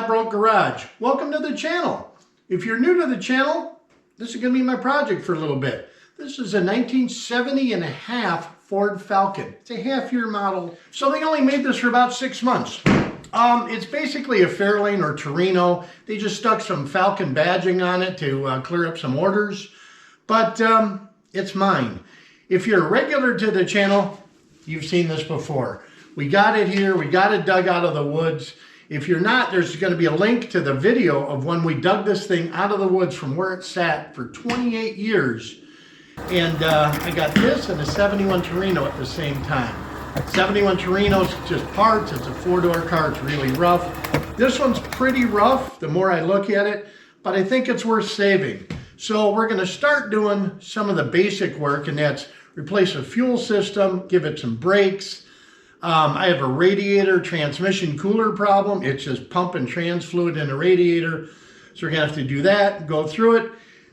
Flatbroke Garage. Welcome to the channel. If you're new to the channel, this is going to be my project for a little bit. This is a 1970 and a half Ford Falcon. It's a half-year model, so they only made this for about 6 months. It's basically a Fairlane or Torino. They just stuck some Falcon badging on it to clear up some orders, but it's mine. If you're a regular to the channel, you've seen this before. We got it here. We got it dug out of the woods. If you're not, there's going to be a link to the video of when we dug this thing out of the woods from where it sat for 28 years. And I got this and a 71 Torino at the same time. 71 Torino's just parts. It's a four-door car. It's really rough. This one's pretty rough the more I look at it, but I think it's worth saving. So we're going to start doing some of the basic work, and that's replace a fuel system, give it some brakes. I have a radiator transmission cooler problem. It's just pumping trans fluid in the radiator. So we're gonna have to do that, go through it,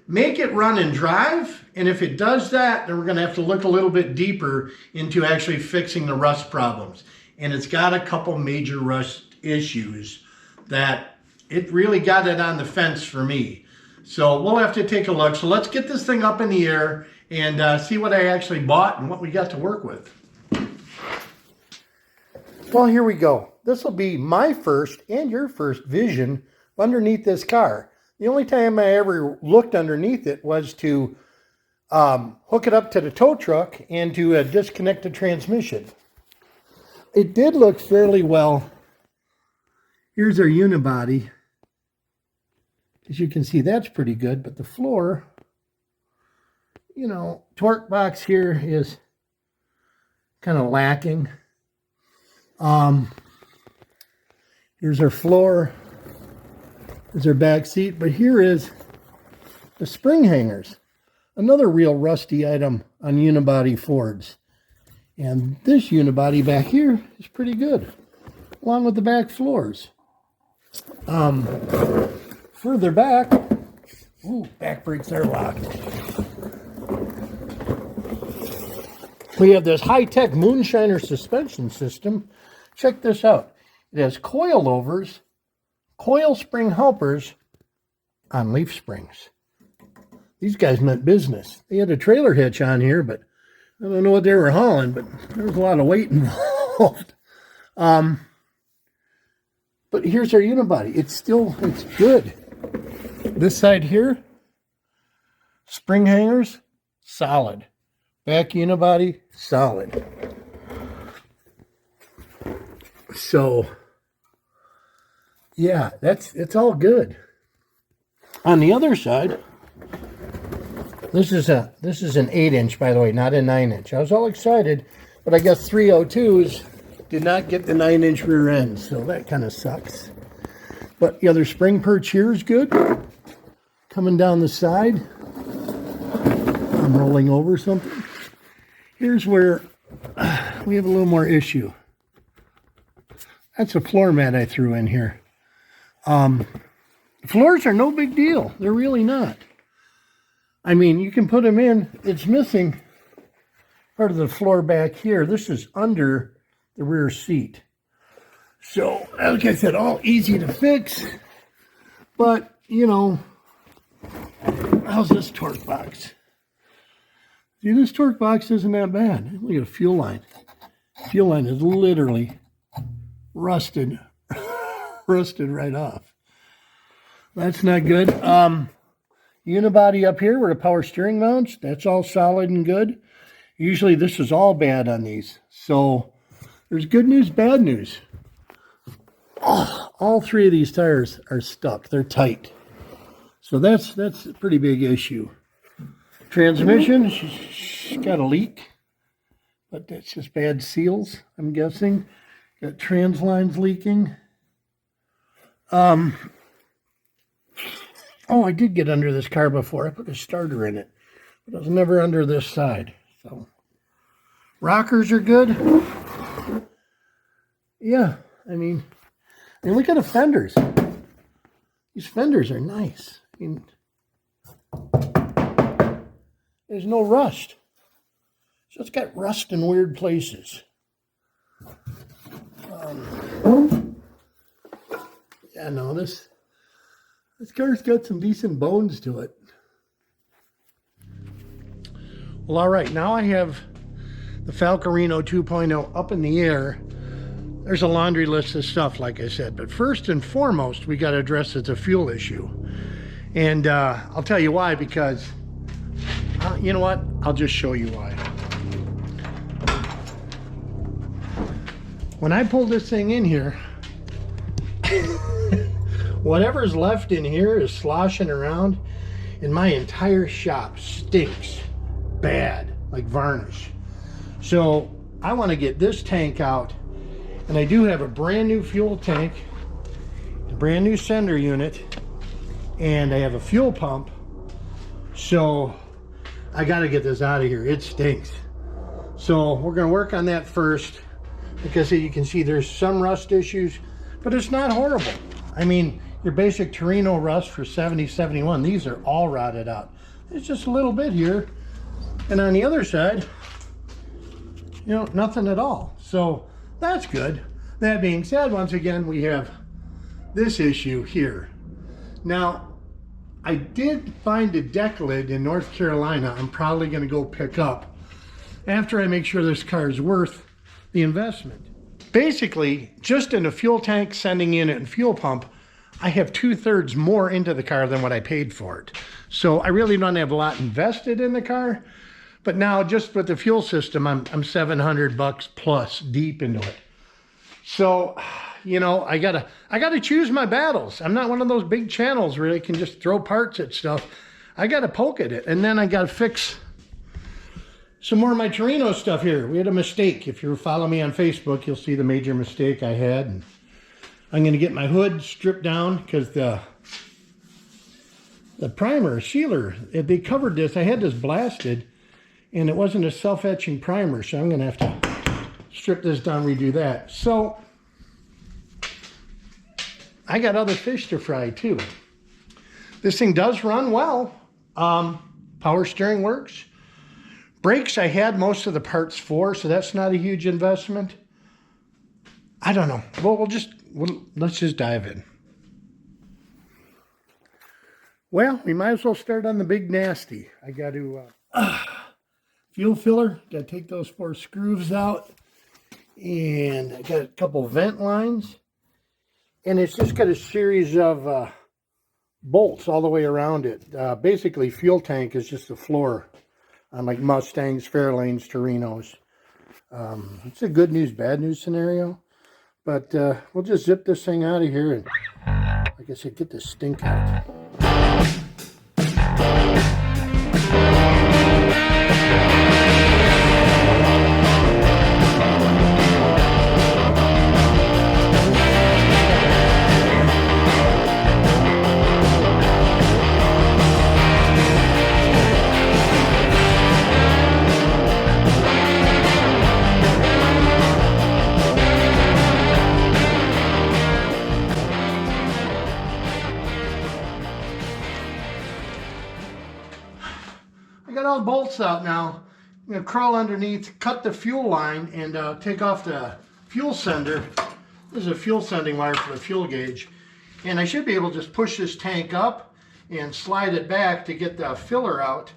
make it run and drive. And if it does that, then we're gonna have to look a little bit deeper into actually fixing the rust problems. And it's got a couple major rust issues that it really got it on the fence for me. So we'll have to take a look. So let's get this thing up in the air and see what I actually bought and what we got to work with. Well, here we go. This will be my first and your first vision underneath this car. The only time I ever looked underneath it was to hook it up to the tow truck and to disconnect the transmission. It did look fairly well. Here's our unibody. As you can see, that's pretty good, but the floor, you know, torque box here is kind of lacking. Here's our floor, there's our back seat, but here is the spring hangers, another real rusty item on unibody Fords. And this unibody back here is pretty good, along with the back floors. Further back, ooh, back brakes are locked. We have this high-tech Moonshiner suspension system. Check this out. It has coilovers, coil spring helpers on leaf springs. These guys meant business. They had a trailer hitch on here, but I don't know what they were hauling, but there was a lot of weight involved. But here's our unibody. It's good. This side here, spring hangers, solid. Back unibody, solid. So, yeah, it's all good. On the other side, this is an 8-inch, by the way, not a 9-inch. I was all excited, but I guess 302s did not get the 9-inch rear end, so that kind of sucks. But the other spring perch here is good. Coming down the side, I'm rolling over something. Here's where we have a little more issue. That's a floor mat I threw in here. Floors are no big deal. They're really not. I mean, you can put them in. It's missing part of the floor back here. This is under the rear seat. So, like I said, all easy to fix. But, you know, how's this torque box? See, this torque box isn't that bad. Look at the fuel line. Fuel line is literally rusted right off. That's not good. Unibody up here where the power steering mounts, that's all solid and good. Usually this is all bad on these. So there's good news, bad news. Oh, all three of these tires are stuck. They're tight. So that's a pretty big issue. Transmission, she's got a leak, but that's just bad seals, I'm guessing. Got trans lines leaking. Oh, I did get under this car before. I put a starter in it, but I was never under this side. So, rockers are good. Yeah, I mean, look at the fenders. These fenders are nice. I mean, there's no rust. So it's got rust in weird places. Yeah, no, this car's got some decent bones to it. Well, all right, now I have the Falcarino 2.0 up in the air. There's a laundry list of stuff, like I said, but first and foremost, we got to address it's a fuel issue. And I'll tell you why, because you know what? I'll just show you why. When I pull this thing in here, whatever's left in here is sloshing around, and my entire shop stinks bad, like varnish. So I want to get this tank out, and I do have a brand new fuel tank, a brand new sender unit, and I have a fuel pump. So I got to get this out of here. It stinks. So we're going to work on that first, because you can see there's some rust issues, but it's not horrible. I mean, your basic Torino rust for 70, 71, these are all rotted out. There's just a little bit here. And on the other side, you know, nothing at all. So that's good. That being said, once again, we have this issue here. Now, I did find a deck lid in North Carolina I'm probably going to go pick up after I make sure this car is worth the investment. Basically, just in a fuel tank, sending unit, and fuel pump, I have 2/3 more into the car than what I paid for it. So I really don't have a lot invested in the car. But now, just with the fuel system, I'm $700 plus deep into it. So, you know, I gotta choose my battles. I'm not one of those big channels where I can just throw parts at stuff. I gotta poke at it, and then I gotta fix some more of my Torino stuff here. We had a mistake. If you follow me on Facebook, you'll see the major mistake I had. And I'm gonna get my hood stripped down because the primer sealer, they covered this. I had this blasted, and it wasn't a self-etching primer, so I'm gonna have to strip this down, redo that. So I got other fish to fry too. This thing does run well. Power steering works. Brakes I had most of the parts for, so that's not a huge investment. I don't know. Well, let's just dive in. Well, we might as well start on the big nasty. I got to fuel filler. Got to take those 4 screws out, and I got a couple vent lines, and it's just got a series of bolts all the way around it. Basically, fuel tank is just the floor on like Mustangs, Fairlanes, Torinos. It's a good news, bad news scenario, but we'll just zip this thing out of here and, like I said, get the stink out. All the bolts out now. I'm going to crawl underneath, cut the fuel line, and take off the fuel sender. This is a fuel sending wire for the fuel gauge. And I should be able to just push this tank up and slide it back to get the filler out.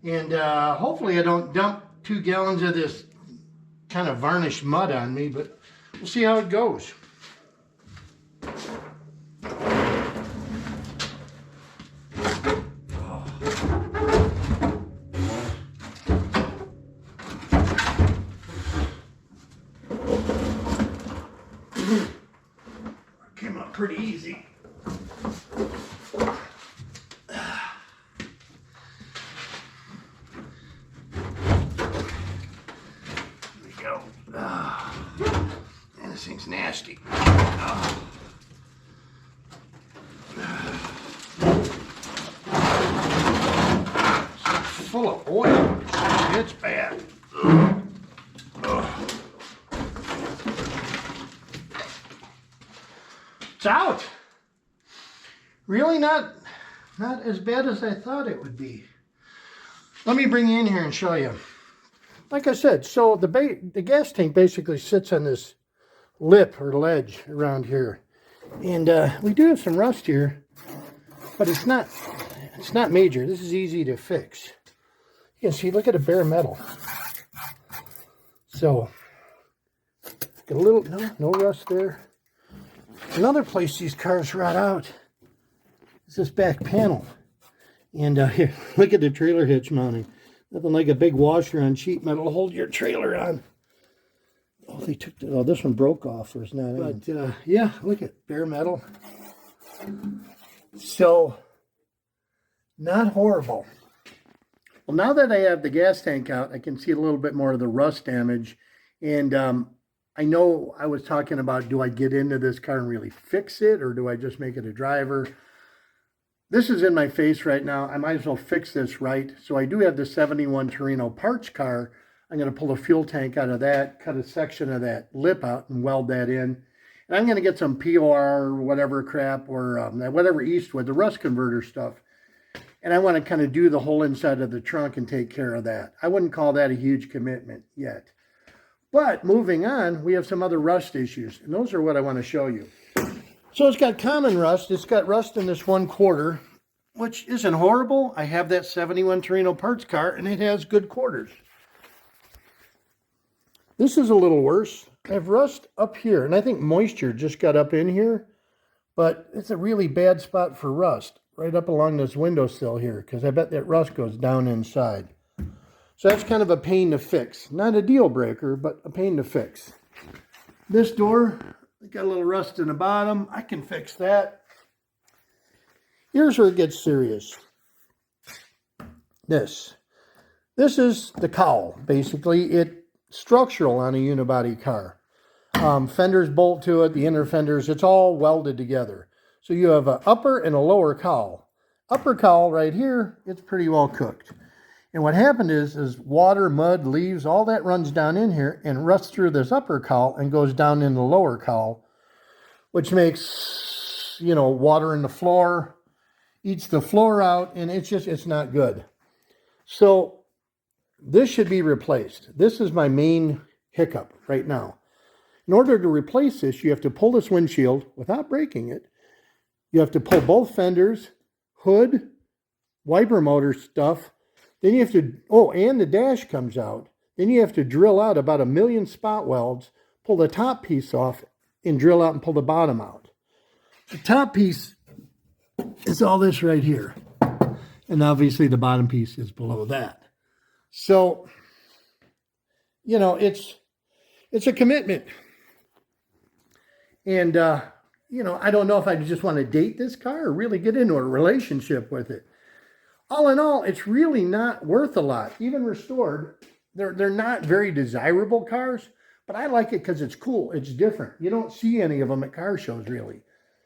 And hopefully I don't dump 2 gallons of this kind of varnished mud on me, but we'll see how it goes. Came up pretty easy. There we go. And this thing's nasty. It's full of oil. It's bad. It's out. Really not as bad as I thought it would be. Let me bring you in here and show you. Like I said, so the gas tank basically sits on this lip or ledge around here. And we do have some rust here, but it's not major. This is easy to fix. You can see, look at the bare metal. So, get a little, no rust there. Another place these cars rot out is this back panel. And here, look at the trailer hitch mounting. Nothing like a big washer on sheet metal to hold your trailer on. Oh, they took the, oh, this one broke off, or it's not in. But yeah, look at bare metal. So, not horrible. Well, now that I have the gas tank out, I can see a little bit more of the rust damage. And I know I was talking about, do I get into this car and really fix it, or do I just make it a driver? This is in my face right now. I might as well fix this right. So I do have the 71 Torino parts car. I'm going to pull a fuel tank out of that, cut a section of that lip out and weld that in. And I'm going to get some POR or whatever crap, or whatever Eastwood, the rust converter stuff. And I want to kind of do the whole inside of the trunk and take care of that. I wouldn't call that a huge commitment yet. But moving on, we have some other rust issues. And those are what I want to show you. So it's got common rust. It's got rust in this 1/4, which isn't horrible. I have that 71 Torino parts car, and it has good quarters. This is a little worse. I have rust up here, and I think moisture just got up in here. But it's a really bad spot for rust, right up along this windowsill here, because I bet that rust goes down inside. So that's kind of a pain to fix. Not a deal breaker, but a pain to fix. This door, got a little rust in the bottom. I can fix that. Here's where it gets serious. This is the cowl. Basically, it's structural on a unibody car. Fenders bolt to it, the inner fenders, it's all welded together. So you have an upper and a lower cowl. Upper cowl right here, it's pretty well cooked. And what happened is water, mud, leaves, all that runs down in here and rusts through this upper cowl and goes down in the lower cowl, which makes, you know, water in the floor, eats the floor out, and it's not good. So this should be replaced. This is my main hiccup right now. In order to replace this, you have to pull this windshield without breaking it. You have to pull both fenders, hood, wiper motor stuff. Then you have to, oh, and the dash comes out. Then you have to drill out about 1 million spot welds, pull the top piece off, and drill out and pull the bottom out. The top piece is all this right here. And obviously the bottom piece is below that. So, you know, it's a commitment. And, you know, I don't know if I just want to date this car or really get into a relationship with it. All in all, it's really not worth a lot. Even restored, they're not very desirable cars, but I like it because it's cool. It's different. You don't see any of them at car shows, really.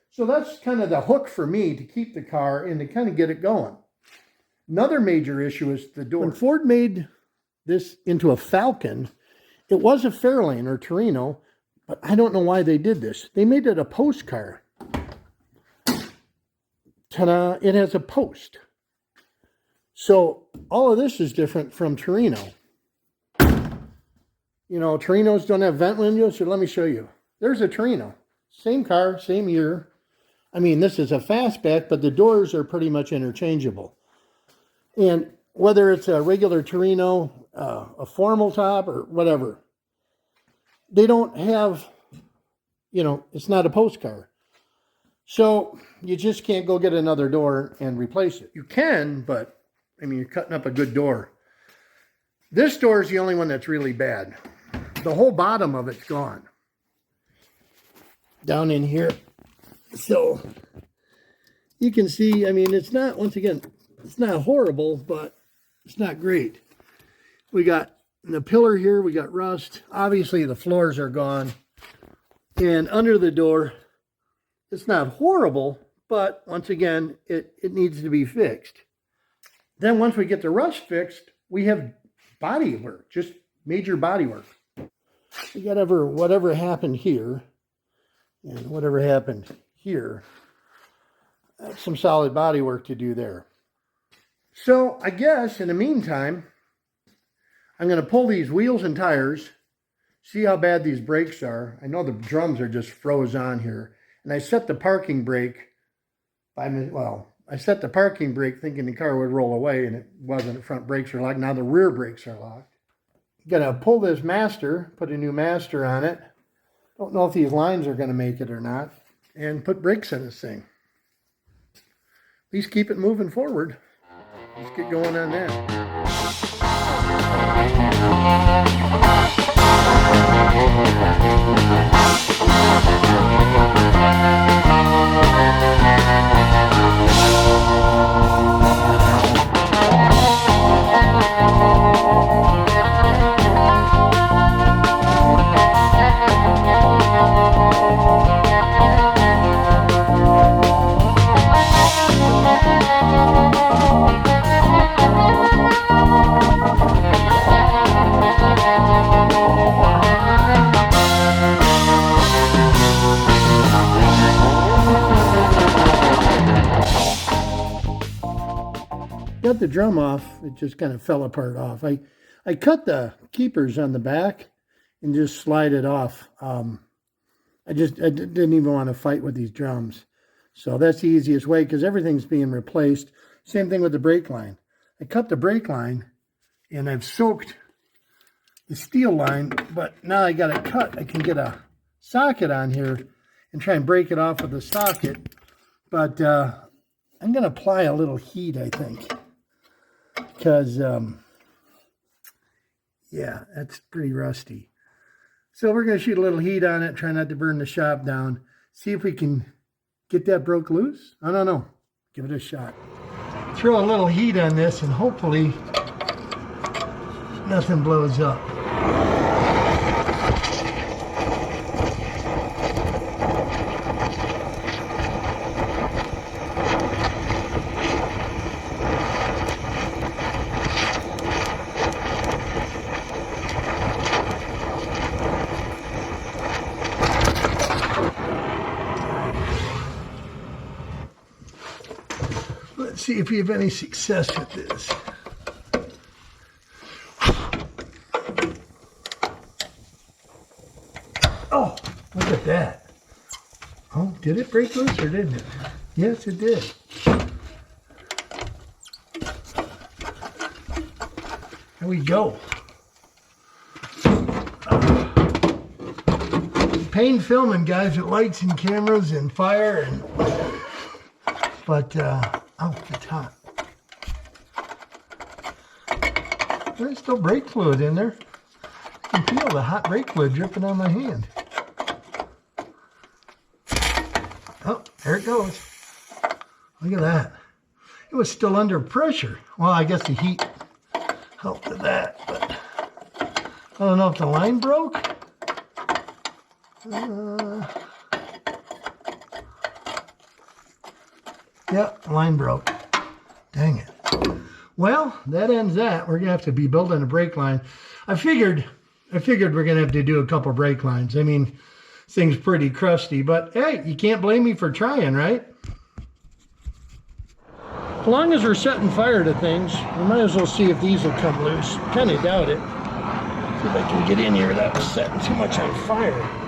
So that's kind of the hook for me to keep the car and to kind of get it going. Another major issue is the door. When Ford made this into a Falcon, it was a Fairlane or Torino, but I don't know why they did this. They made it a post car. Ta-da! It has a post. So all of this is different from Torino. You know, Torinos don't have vent windows, so let me show you. There's a Torino. Same car, same year. I mean, this is a fastback, but the doors are pretty much interchangeable. And whether it's a regular Torino, a formal top, or whatever, they don't have, you know, it's not a post car. So you just can't go get another door and replace it. You can, but I mean, you're cutting up a good door. This door is the only one that's really bad. The whole bottom of it's gone. Down in here. So you can see, I mean, it's not, once again, it's not horrible, but it's not great. We got the pillar here, we got rust. Obviously the floors are gone. And under the door, it's not horrible, but once again, it needs to be fixed. Then once we get the rust fixed, we have body work, just major body work. We got whatever happened here and whatever happened here, that's some solid body work to do there. So I guess in the meantime, I'm going to pull these wheels and tires, see how bad these brakes are. I know the drums are just froze on here. and I set the parking brake I set the parking brake thinking the car would roll away, and it wasn't. The front brakes are locked. Now the rear brakes are locked. Gonna pull this master, put a new master on it. Don't know if these lines are gonna make it or not, and put brakes in this thing. At least keep it moving forward. Let's get going on that. Got the drum off, it just kind of fell apart off. I cut the keepers on the back and just slide it off. I didn't even want to fight with these drums. So that's the easiest way because everything's being replaced. Same thing with the brake line. I cut the brake line and I've soaked the steel line, but now I got it cut. I can get a socket on here and try and break it off with the socket. But I'm going to apply a little heat, I think. Because, yeah, that's pretty rusty. So we're going to shoot a little heat on it, try not to burn the shop down. See if we can get that broke loose. I don't know. Give it a shot. Throw a little heat on this and hopefully nothing blows up. Let's see if we have any success with this. Oh, look at that. Oh, did it break loose or didn't it? Yes, it did. There we go. Pain filming, guys, with lights and cameras and fire and... But, oh, it's hot. There's still brake fluid in there. I can feel the hot brake fluid dripping on my hand. Oh, there it goes. Look at that. It was still under pressure. Well, I guess the heat helped with that, but I don't know if the line broke. Yep, line broke. Dang it. Well, that ends that. We're gonna have to be building a brake line. I figured we're gonna have to do a couple brake lines. I mean, this thing's pretty crusty, but hey, you can't blame me for trying, right? As long as we're setting fire to things, we might as well see if these will come loose. Kind of doubt it. See if I can get in here without setting too much on fire.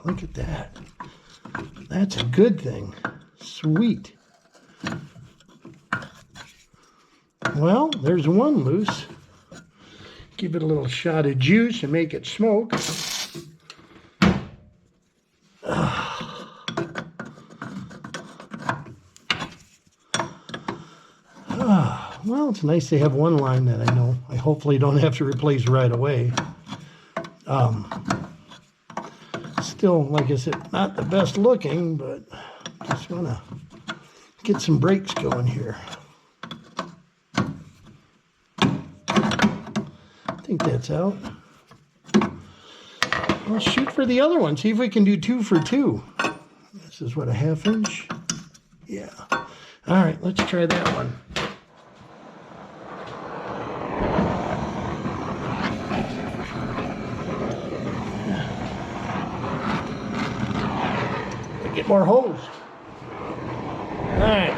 Look at that. That's a good thing. Sweet. Well, there's one loose. Give it a little shot of juice and make it smoke. Well, it's nice to have one line that I know I hopefully don't have to replace right away. Still, like I said, not the best looking, but just want to get some brakes going here. I think that's out. We'll shoot for the other one. See if we can do 2 for 2. This is what, a 1/2 inch? Yeah. All right, let's try that one. Get more hose. All right.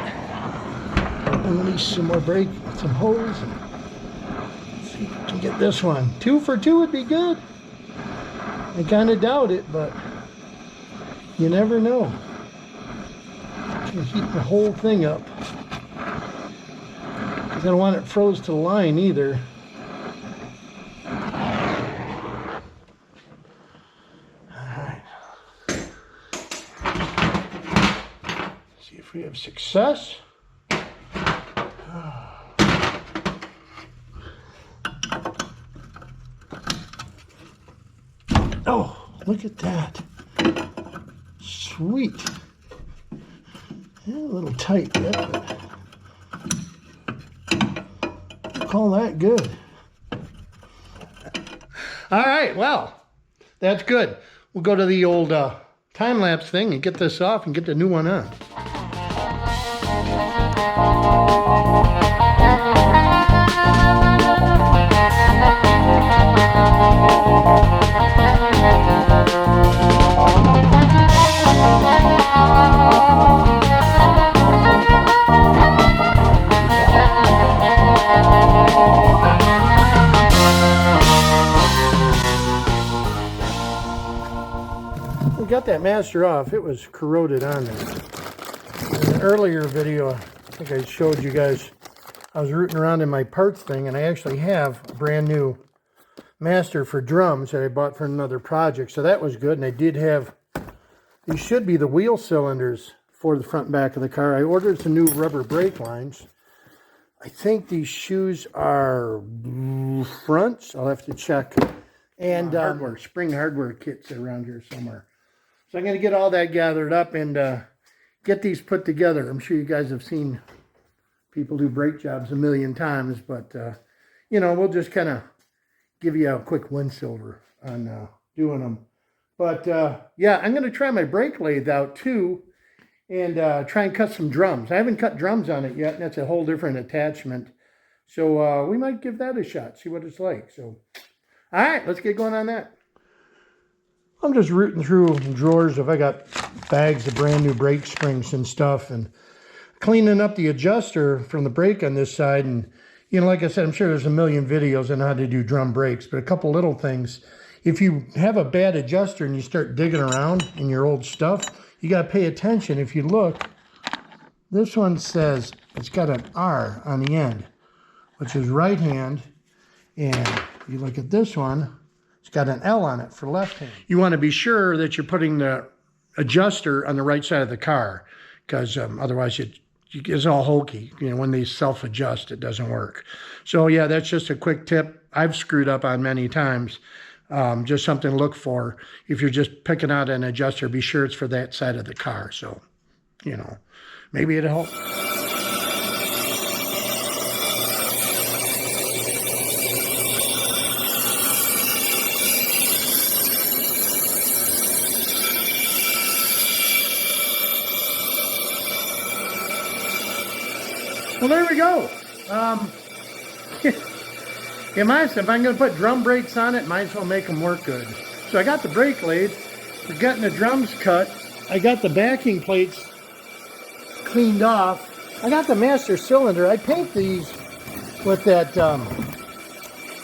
Unleash some more brake, some hose. Let's see if we can get this one. 2 for 2 would be good. I kind of doubt it, but you never know. I can heat the whole thing up. Because I don't want it froze to the line either. If we have success. Oh, look at that. Sweet. Yeah, a little tight yet, but I'll call that good. All right, well, that's good. We'll go to the old time-lapse thing and get this off and get the new one on. We got that master off. It was corroded on there. In an earlier video, I think I showed you guys, I was rooting around in my parts thing, and I actually have a brand new master for drums that I bought for another project. So that was good. And I did have, these should be the wheel cylinders for the front and back of the car. I ordered some new rubber brake lines. I think these shoes are fronts. I'll have to check. And hardware, spring hardware kits around here somewhere. So I'm going to get all that gathered up and get these put together. I'm sure you guys have seen people do brake jobs a million times, but you know, we'll just kind of give you a quick win-silver on doing them. But yeah, I'm going to try my brake lathe out too and try and cut some drums. I haven't cut drums on it yet, and that's a whole different attachment. So we might give that a shot, see what it's like. So, all right, let's get going on that. I'm just rooting through drawers. I got bags of brand new brake springs and stuff, and cleaning up the adjuster from the brake on this side. And, you know, like I said, I'm sure there's a million videos on how to do drum brakes, but a couple little things. If you have a bad adjuster and you start digging around in your old stuff, you got to pay attention. If you look, this one says it's got an R on the end, which is right hand. And if you look at this one, it's got an L on it for left hand. You want to be sure that you're putting the adjuster on the right side of the car, because otherwise it's all hokey. You know, when they self-adjust, it doesn't work. So yeah, that's just a quick tip I've screwed up on many times. Just something to look for. If you're just picking out an adjuster, be sure it's for that side of the car. So, you know, maybe it'll help. Well, there we go. Yeah, if I'm going to put drum brakes on it, might as well make them work good. So I got the brake lathe. We're getting the drums cut. I got the backing plates cleaned off. I got the master cylinder. I paint these with that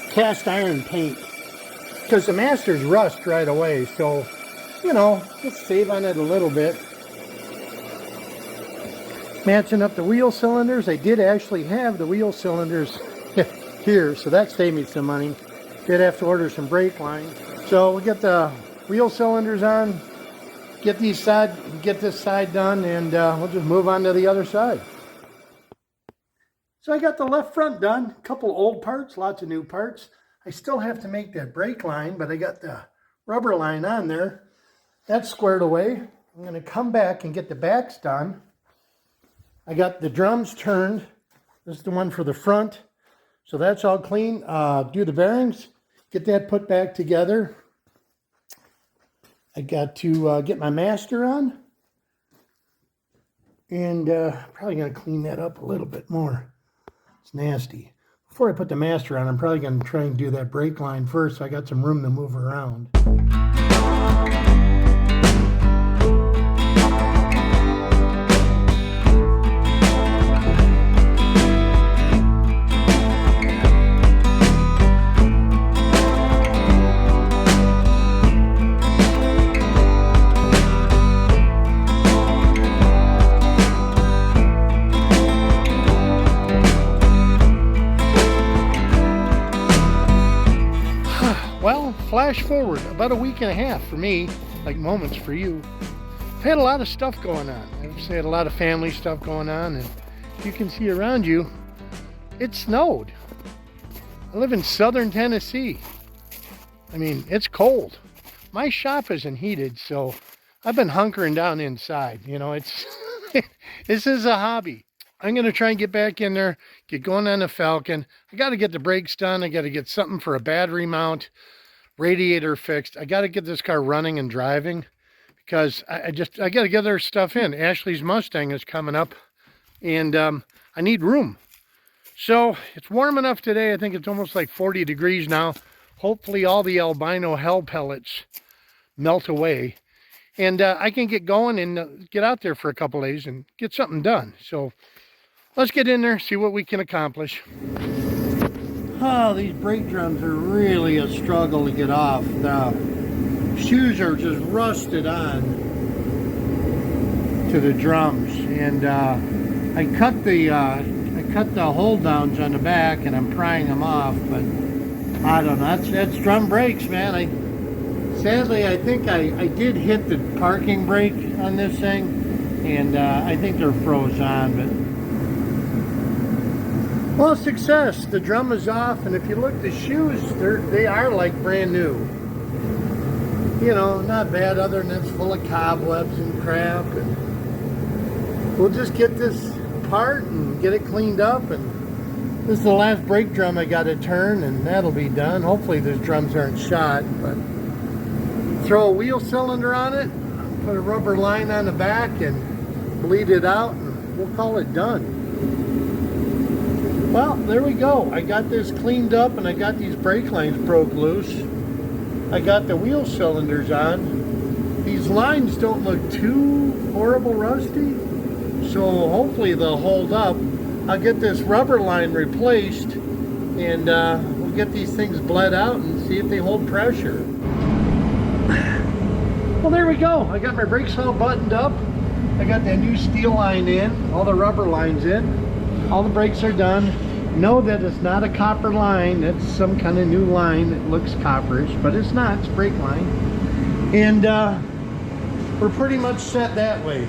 cast iron paint because the masters rust right away. So, you know, just save on it a little bit. Matching up the wheel cylinders. I did actually have the wheel cylinders here, so that saved me some money. Did have to order some brake lines. So we get the wheel cylinders on, get this side done, and we'll just move on to the other side. So I got the left front done. A couple old parts, lots of new parts. I still have to make that brake line, but I got the rubber line on there. That's squared away. I'm going to come back and get the backs done. I got the drums turned. This is the one for the front. So that's all clean. Do the bearings, get that put back together. I got to get my master on, and probably going to clean that up a little bit more. It's nasty. Before I put the master on, I'm probably going to try and do that brake line first, so I got some room to move around. Well, flash forward about a week and a half for me, like moments for you. I've had a lot of stuff going on. I've had a lot of family stuff going on, and you can see around you, it snowed. I live in southern Tennessee. I mean, it's cold. My shop isn't heated, so I've been hunkering down inside. You know, it's this is a hobby. I'm going to try and get back in there, get going on the Falcon. I got to get the brakes done. I got to get something for a battery mount, radiator fixed. I got to get this car running and driving because I got to get their stuff in. Ashley's Mustang is coming up, and I need room. So it's warm enough today. I think it's almost like 40 degrees now. Hopefully all the albino hell pellets melt away, and I can get going and get out there for a couple days and get something done. So let's get in there, see what we can accomplish. Oh, these brake drums are really a struggle to get off. The shoes are just rusted on to the drums, and I cut the hold downs on the back, and I'm prying them off. But I don't know. That's drum brakes, man. Sadly, I think I did hit the parking brake on this thing, and I think they're froze on, but. Well, success. The drum is off, and if you look, the shoes, they are like brand new. You know, not bad, other than it's full of cobwebs and crap. And we'll just get this apart and get it cleaned up. And this is the last brake drum I got to turn, and that'll be done. Hopefully those drums aren't shot, but throw a wheel cylinder on it, put a rubber line on the back, and bleed it out, and we'll call it done. Well, there we go. I got this cleaned up, and I got these brake lines broke loose. I got the wheel cylinders on. These lines don't look too horrible rusty, so hopefully they'll hold up. I'll get this rubber line replaced, and we'll get these things bled out and see if they hold pressure. Well, there we go. I got my brakes all buttoned up. I got that new steel line in, all the rubber lines in. All the brakes are done. Know that it's not a copper line. It's some kind of new line that looks copperish, but it's not. It's brake line. And we're pretty much set that way.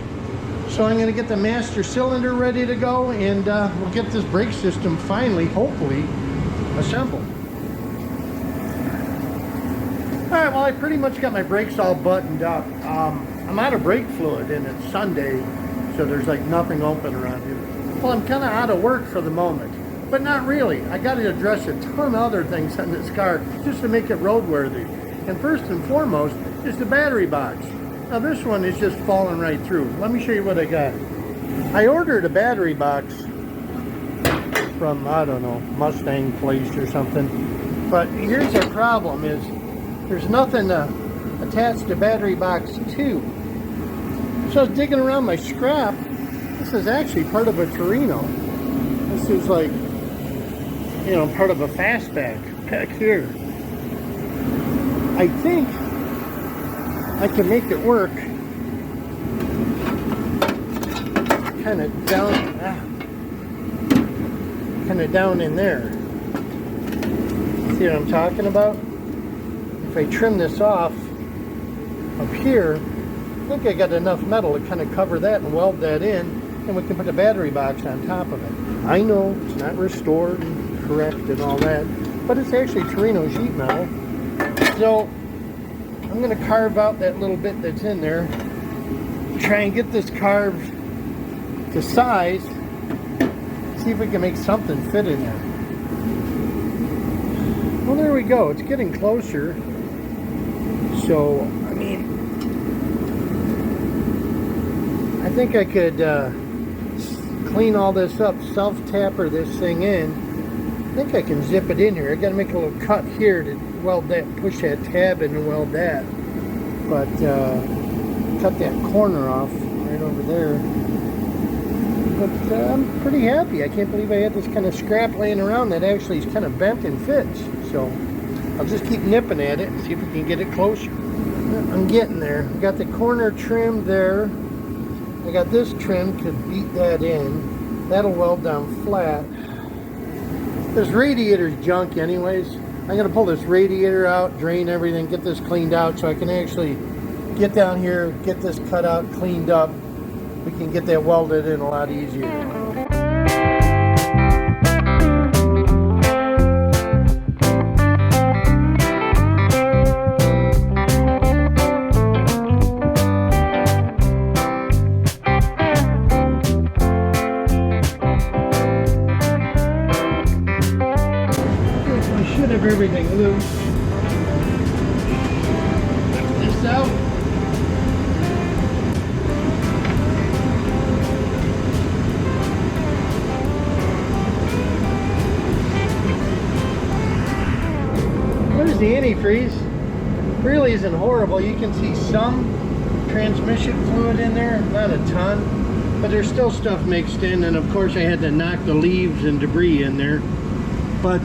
So I'm going to get the master cylinder ready to go, and we'll get this brake system finally, hopefully, assembled. Alright, well, I pretty much got my brakes all buttoned up. I'm out of brake fluid, and it's Sunday, so there's like nothing open around here. Well, I'm kind of out of work for the moment, but not really. I got to address a ton of other things on this car just to make it roadworthy. And first and foremost is the battery box. Now this one is just falling right through. Let me show you what I got. I ordered a battery box from, I don't know, Mustang place or something. But here's the problem is there's nothing to attach the battery box to. So I was digging around my scrap. This is actually part of a Torino. This is like, you know, part of a fastback back here. I think I can make it work. Kind of down in there. See what I'm talking about? If I trim this off up here, I think I got enough metal to kind of cover that and weld that in. And we can put a battery box on top of it. I know it's not restored and correct and all that, but it's actually Torino sheet metal. So I'm going to carve out that little bit that's in there, try and get this carved to size, see if we can make something fit in there. Well, there we go. It's getting closer. So, I mean, think I could clean all this up, self-tapper this thing in. I think I can zip it in here. I got to make a little cut here to weld that, push that tab in and weld that. But cut that corner off right over there. But I'm pretty happy. I can't believe I had this kind of scrap laying around that actually is kind of bent and fits. So I'll just keep nipping at it and see if we can get it closer. I'm getting there. I got the corner trimmed there. I got this trim to beat that in. That'll weld down flat. This radiator's junk anyways. I'm going to pull this radiator out, drain everything, get this cleaned out so I can actually get down here, get this cut out, cleaned up. We can get that welded in a lot easier. Everything loose. Lift this out. There's the antifreeze. Really isn't horrible. You can see some transmission fluid in there, not a ton, but there's still stuff mixed in, and of course I had to knock the leaves and debris in there. But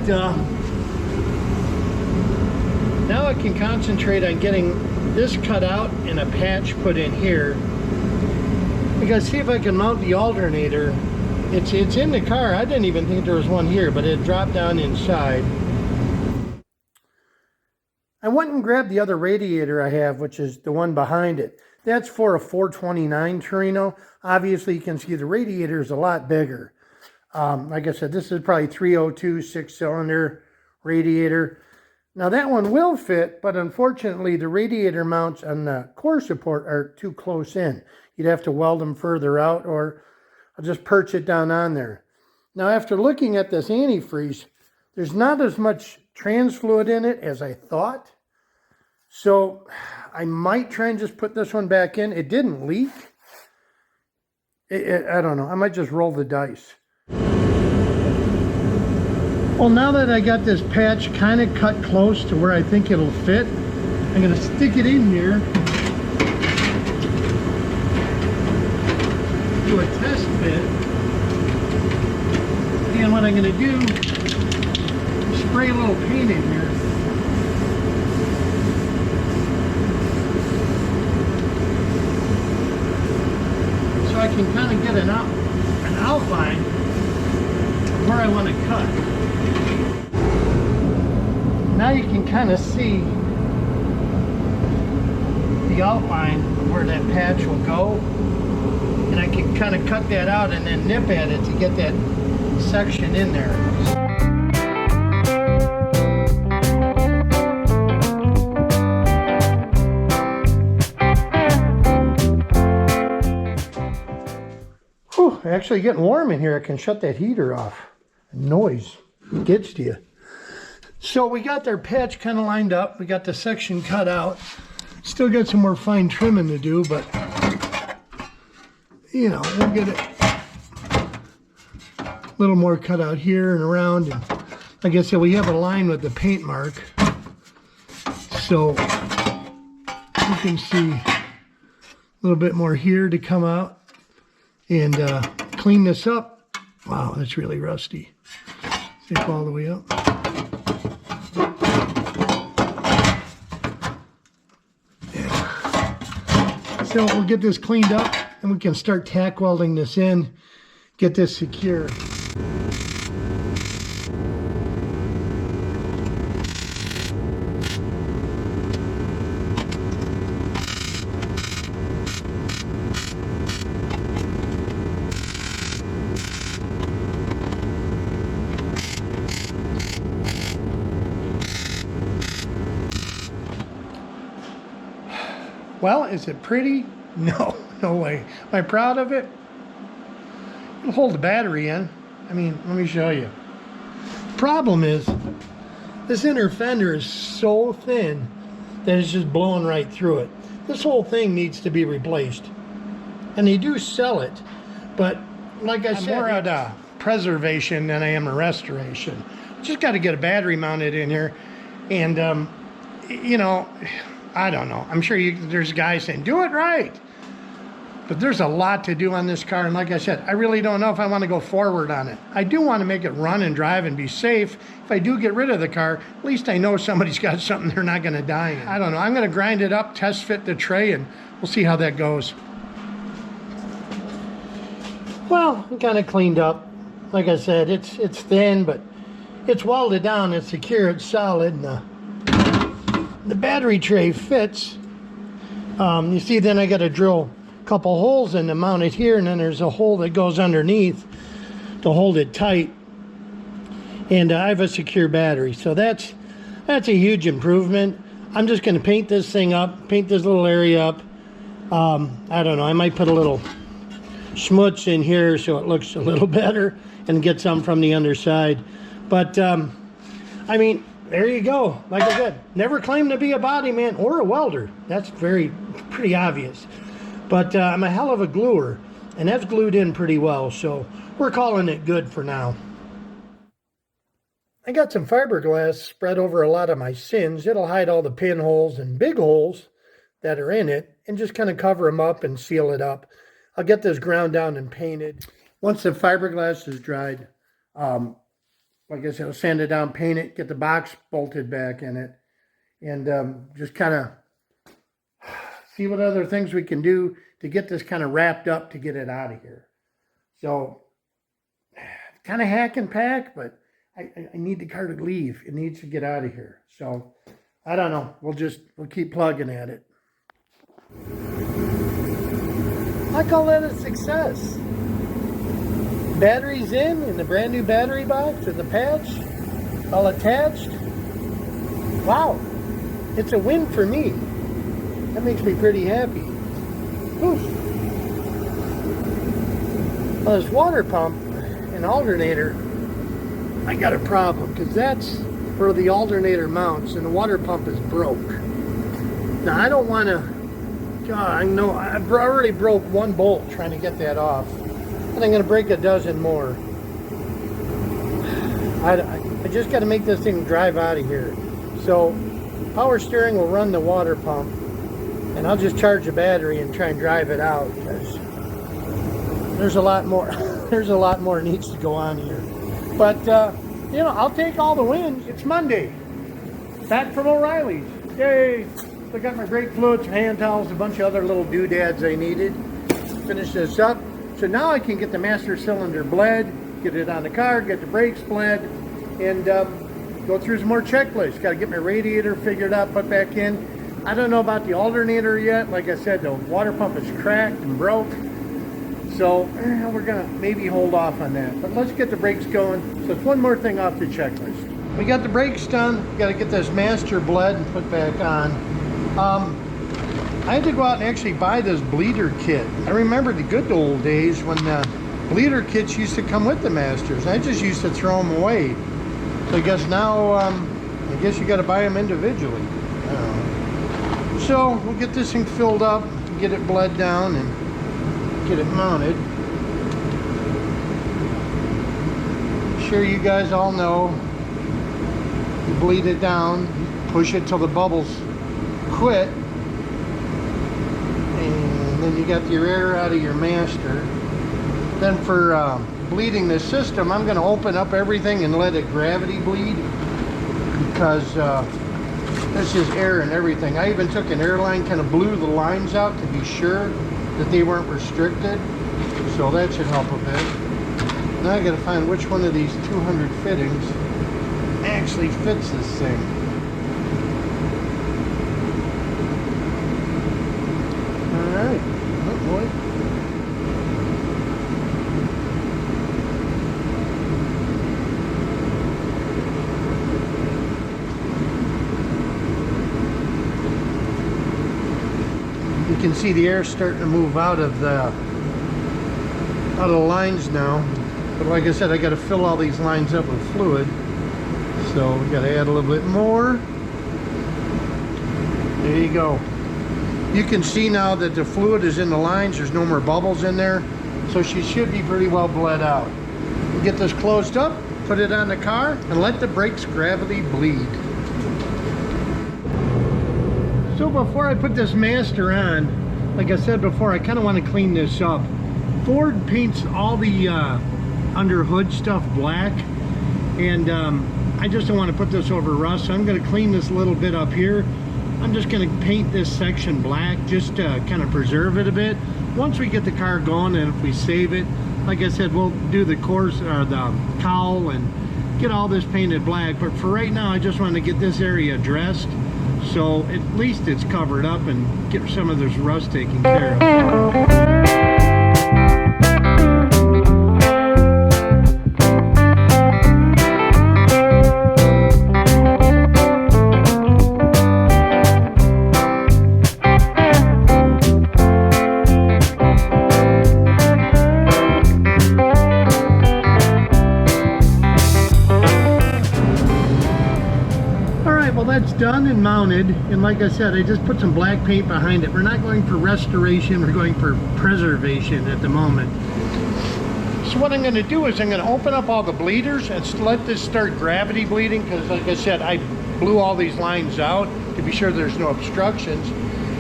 now I can concentrate on getting this cut out and a patch put in here. I gotta see if I can mount the alternator. It's in the car. I didn't even think there was one here, but it dropped down inside. I went and grabbed the other radiator I have, which is the one behind it. That's for a 429 Torino. Obviously you can see the radiator is a lot bigger. Like I said, this is probably 302 6-cylinder radiator. Now that one will fit, but unfortunately the radiator mounts on the core support are too close in. You'd have to weld them further out, or I'll just perch it down on there. Now after looking at this antifreeze, there's not as much trans fluid in it as I thought. So I might try and just put this one back in. It didn't leak. I don't know. I might just roll the dice. Well, now that I got this patch kind of cut close to where I think it'll fit, I'm going to stick it in here, do a test fit, and what I'm going to do is spray a little paint in here. So I can kind of get an outline of where I want to cut. Now you can kind of see the outline of where that patch will go, and I can kind of cut that out and then nip at it to get that section in there. Whew, actually getting warm in here. I can shut that heater off. The noise gets to you. So we got their patch kind of lined up. We got the section cut out. Still got some more fine trimming to do, but you know, we'll get it a little more cut out here and around. And like I said, we have a line with the paint mark, so you can see a little bit more here to come out and clean this up. Wow, that's really rusty. Zip all the way up. So we'll get this cleaned up and we can start tack welding this in, get this secure. Well, is it pretty? No, no way. Am I proud of it? It'll hold the battery in. I mean, let me show you. Problem is, this inner fender is so thin that it's just blowing right through it. This whole thing needs to be replaced. and they do sell it, but like I said, I'm more at a preservation than I am a restoration. Just got to get a battery mounted in here, and you know, I don't know. I'm sure there's guys saying do it right, but there's a lot to do on this car, and like I said, I really don't know if I want to go forward on it. I do want to make it run and drive and be safe. If I do get rid of the car, at least I know somebody's got something they're not going to die in. I don't know. I'm going to grind it up, test fit the tray, and we'll see how that goes. Well, I'm kind of cleaned up. Like I said, it's thin, but it's welded down, it's secure, it's solid, and the battery tray fits. You see, then I got to drill a couple holes in to mount it here, and then there's a hole that goes underneath to hold it tight. And I have a secure battery, so that's a huge improvement. I'm just going to paint this thing up, paint this little area up. I don't know, I might put a little schmutz in here so it looks a little better and get some from the underside. But I mean, there you go. Like I said, never claimed to be a body man or a welder. That's pretty obvious. But I'm a hell of a gluer, and that's glued in pretty well, so we're calling it good for now. I got some fiberglass spread over a lot of my sins. It'll hide all the pinholes and big holes that are in it and just kind of cover them up and seal it up. I'll get this ground down and painted. Once the fiberglass is dried, like I said, I'll sand it down, paint it, get the box bolted back in it, and just kind of see what other things we can do to get this kind of wrapped up to get it out of here. So, kind of hack and pack, but I need the car to leave. It needs to get out of here. So, I don't know. We'll keep plugging at it. I call that a success. Batteries in the brand new battery box and the patch all attached. Wow, it's a win for me. That makes me pretty happy. Oof. Well, this water pump and alternator, I got a problem because that's where the alternator mounts and the water pump is broke. Now I don't want to. God, I know I've already broke one bolt trying to get that off, and I'm going to break a dozen more. I just got to make this thing drive out of here. So power steering will run the water pump, and I'll just charge the battery and try and drive it out, because there's a lot more there's a lot more needs to go on here. But you know, I'll take all the wins. It's Monday, back from O'Reilly's. Yay! I got my brake fluids, hand towels, a bunch of other little doodads I needed. Finish this up. So now I can get the master cylinder bled, get it on the car, get the brakes bled, and go through some more checklists. Got to get my radiator figured out, put back in. I don't know about the alternator yet. Like I said, the water pump is cracked and broke. So we're going to maybe hold off on that. But let's get the brakes going. So it's one more thing off the checklist. We got the brakes done. Got to get this master bled and put back on. I had to go out and actually buy this bleeder kit. I remember the good old days when the bleeder kits used to come with the masters. I just used to throw them away. So I guess now, I guess you got to buy them individually. So we'll get this thing filled up, get it bled down, and get it mounted. Sure, you guys all know, you bleed it down, push it till the bubbles quit, and then you got your air out of your master. Then for bleeding the system, I'm going to open up everything and let it gravity bleed, because this is air and everything. I even took an airline, kind of blew the lines out to be sure that they weren't restricted, so that should help a bit. Now I got to find which one of these 200 fittings actually fits this thing. Alright, oh boy. You can see the air starting to move out of the lines now. But like I said, I got to fill all these lines up with fluid. So we got to add a little bit more. There you go. You can see now that the fluid is in the lines. There's no more bubbles in there. So she should be pretty well bled out. We'll get this closed up, put it on the car, and let the brakes gravity bleed. So before I put this master on, like I said before, I kind of want to clean this up. Ford paints all the under hood stuff black, and I just don't want to put this over rust, so I'm going to clean this a little bit up here. I'm just going to paint this section black just to kind of preserve it a bit. Once we get the car going, and if we save it, like I said, we'll do the course or the cowl and get all this painted black. But for right now, I just want to get this area dressed, so at least it's covered up and get some of this rust taken care of. That's done and mounted, and like I said, I just put some black paint behind it. We're not going for restoration, we're going for preservation at the moment. So what I'm going to do is I'm going to open up all the bleeders and let this start gravity bleeding, because like I said, I blew all these lines out to be sure there's no obstructions,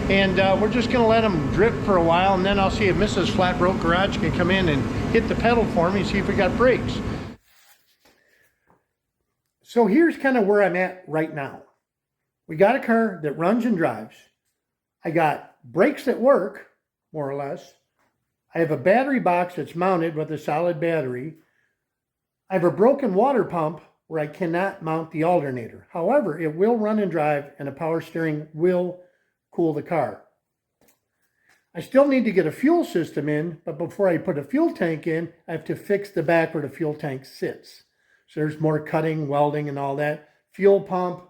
and we're just going to let them drip for a while, and then I'll see if Mrs. Flatbroke Garage can come in and hit the pedal for me and see if we got brakes. So here's kind of where I'm at right now. We got a car that runs and drives. I got brakes that work, more or less. I have a battery box that's mounted with a solid battery. I have a broken water pump where I cannot mount the alternator. However, it will run and drive, and a power steering will cool the car. I still need to get a fuel system in, but before I put a fuel tank in, I have to fix the back where the fuel tank sits. So there's more cutting, welding, and all that. Fuel pump.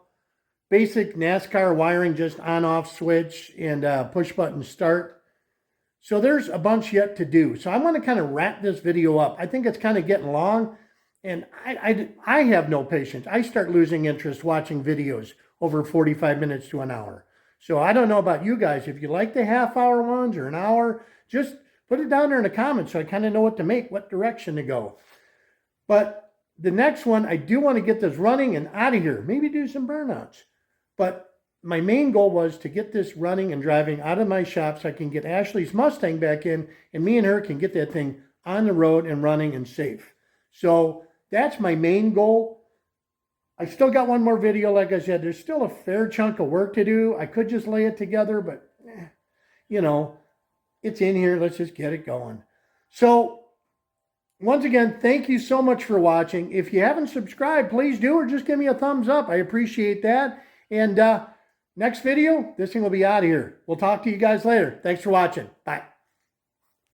Basic NASCAR wiring, just on-off switch and push button start. So there's a bunch yet to do. So I'm going to kind of wrap this video up. I think it's kind of getting long, and I have no patience. I start losing interest watching videos over 45 minutes to an hour. So I don't know about you guys. If you like the half-hour ones or an hour, just put it down there in the comments so I kind of know what to make, what direction to go. But the next one, I do want to get this running and out of here. Maybe do some burnouts. But my main goal was to get this running and driving out of my shop so I can get Ashley's Mustang back in, and me and her can get that thing on the road and running and safe. So that's my main goal. I still got one more video. Like I said, there's still a fair chunk of work to do. I could just lay it together, but you know, it's in here. Let's just get it going. So once again, thank you so much for watching. If you haven't subscribed, please do, or just give me a thumbs up. I appreciate that. And next video, this thing will be out of here. We'll talk to you guys later. Thanks for watching. Bye.